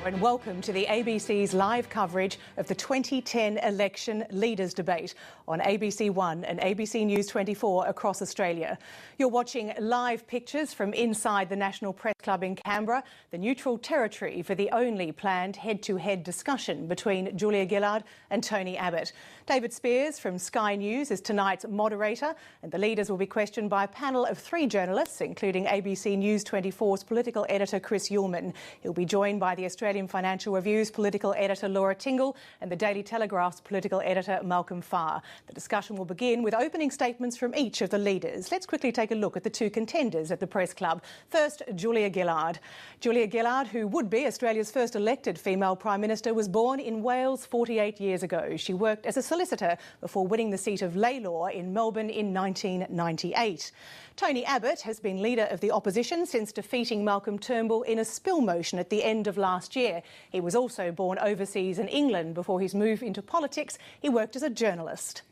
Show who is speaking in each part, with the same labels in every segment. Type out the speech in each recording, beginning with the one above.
Speaker 1: And welcome to the ABC's live coverage of the 2010 election leaders debate on ABC One and ABC News 24 across Australia. You're watching live pictures from inside the National Press Club in Canberra, the neutral territory for the only planned head-to-head discussion between Julia Gillard and Tony Abbott. David Spears from Sky News is tonight's moderator, and the leaders will be questioned by a panel of 3 journalists, including ABC News 24's political editor Chris Uhlmann. He'll be joined by the Australian Financial Review's political editor Laura Tingle and the Daily Telegraph's political editor Malcolm Farr. The discussion will begin with opening statements from each of the leaders. Let's quickly take a look at the 2 contenders at the Press Club. First, Julia Gillard. Julia Gillard, who would be Australia's first elected female Prime Minister, was born in Wales 48 years ago. She worked as a solicitor before winning the seat of Laylaw in Melbourne in 1998. Tony Abbott has been leader of the opposition since defeating Malcolm Turnbull in a spill motion at the end of last year. He was also born overseas in England. Before his move into politics, he worked as a journalist.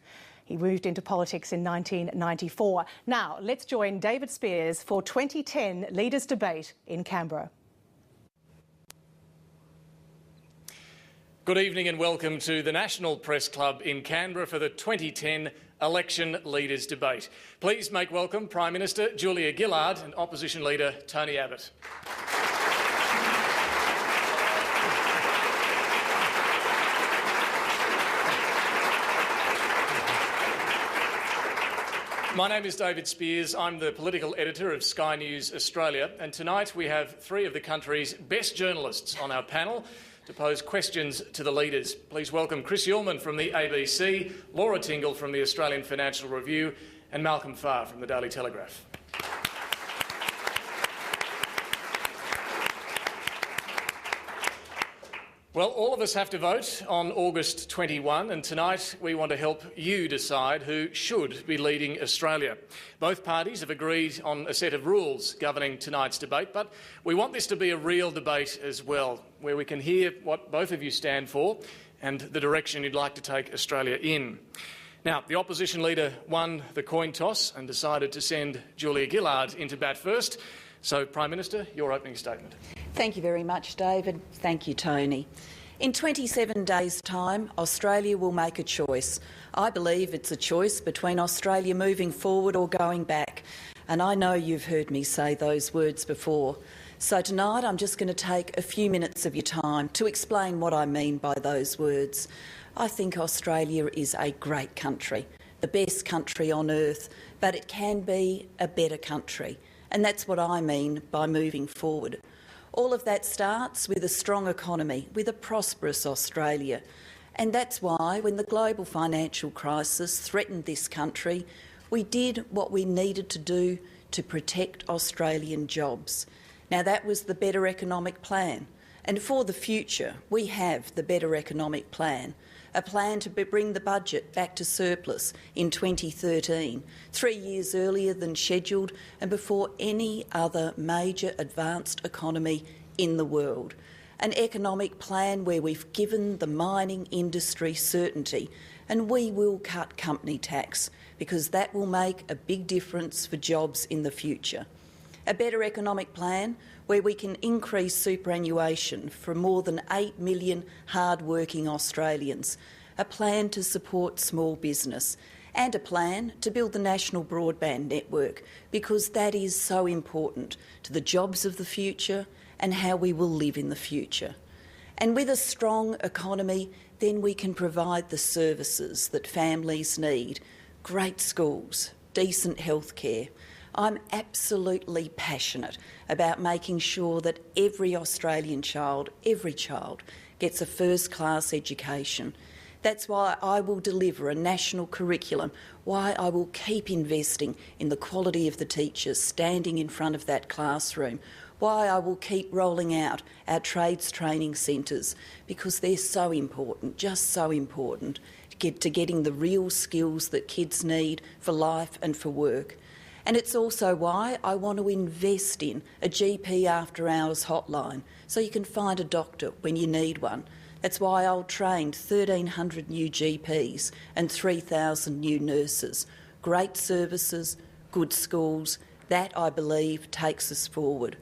Speaker 1: He moved into politics in 1994. Now, let's join David Spears for 2010 Leaders' Debate in Canberra.
Speaker 2: Good evening and welcome to the National Press Club in Canberra for the 2010 Election Leaders Debate. Please make welcome Prime Minister Julia Gillard and Opposition Leader Tony Abbott. My name is David Spears. I'm the political editor of Sky News Australia, and tonight we have 3 of the country's best journalists on our panel to pose questions to the leaders. Please welcome Chris Uhlmann from the ABC, Laura Tingle from the Australian Financial Review and Malcolm Farr from the Daily Telegraph. Well, all of us have to vote on August 21, and tonight we want to help you decide who should be leading Australia. Both parties have agreed on a set of rules governing tonight's debate, but we want this to be a real debate as well, where we can hear what both of you stand for and the direction you'd like to take Australia in. Now, the opposition leader won the coin toss and decided to send Julia Gillard into bat first. So, Prime Minister, your opening statement.
Speaker 3: Thank you very much, David. Thank you, Tony. In 27 days' time, Australia will make a choice. I believe it's a choice between Australia moving forward or going back. And I know you've heard me say those words before. So tonight I'm just going to take a few minutes of your time to explain what I mean by those words. I think Australia is a great country, the best country on earth, but it can be a better country. And that's what I mean by moving forward. All of that starts with a strong economy, with a prosperous Australia. And that's why, when the global financial crisis threatened this country, we did what we needed to do to protect Australian jobs. Now, that was the Better Economic Plan. And for the future, we have the Better Economic Plan, a plan to bring the budget back to surplus in 2013, 3 years earlier than scheduled and before any other major advanced economy in the world. An economic plan where we've given the mining industry certainty, and we will cut company tax because that will make a big difference for jobs in the future. A better economic plan where we can increase superannuation for more than 8 million hard-working Australians, a plan to support small business, and a plan to build the national broadband network, because that is so important to the jobs of the future and how we will live in the future. And with a strong economy, then we can provide the services that families need, great schools, decent healthcare. I'm absolutely passionate about making sure that every Australian child, every child, gets a first-class education. That's why I will deliver a national curriculum, why I will keep investing in the quality of the teachers standing in front of that classroom, why I will keep rolling out our trades training centres, because they're so important, just so important, to getting the real skills that kids need for life and for work. And it's also why I want to invest in a GP after-hours hotline so you can find a doctor when you need one. That's why I'll train 1,300 new GPs and 3,000 new nurses. Great services, good schools, that, I believe, takes us forward.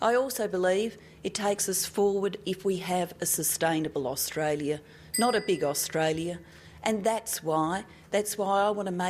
Speaker 3: I also believe it takes us forward if we have a sustainable Australia, not a big Australia. And that's why I want to make